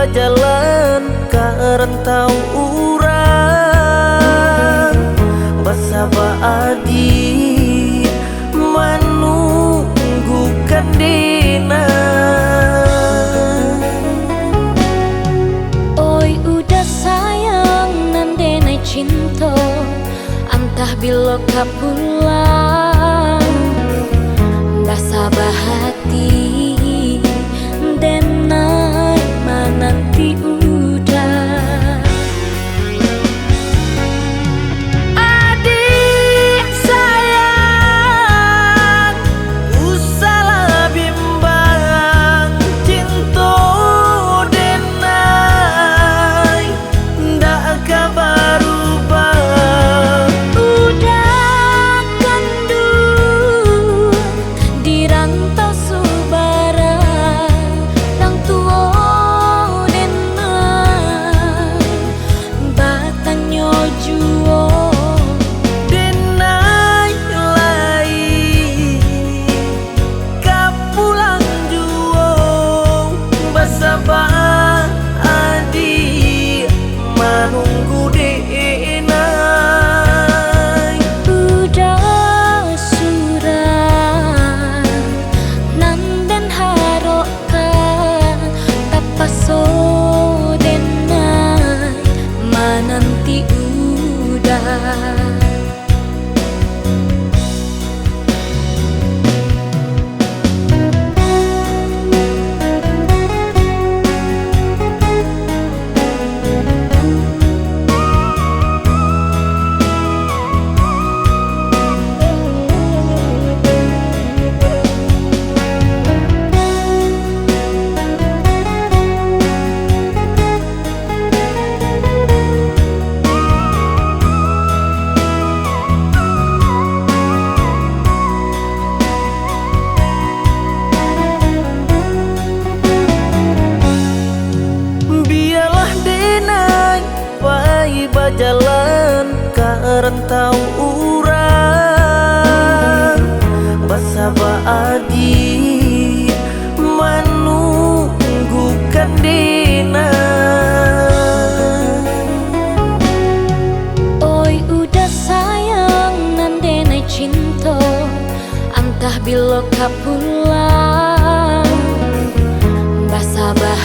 bajalan karentau urang basaba adi manunggukan dina. Oi udah sayang nandenai cinta antah bilo kapulang basaba hati denai mananti udah. Adik sayang usalah bimbang cinta denai ndak kabarubah. Udah kandung di rantau subara nang tua denai batanyo juo Denai lai kapulang juo basaba adi manunggu denai. udah surah nanden harokan tapaso denai mananti udah. Biarlah denai pai bajalan karentau urang basaba adi manunggukan dina. Oi udah sayang nandenai cinta antah bilo kapulang basaba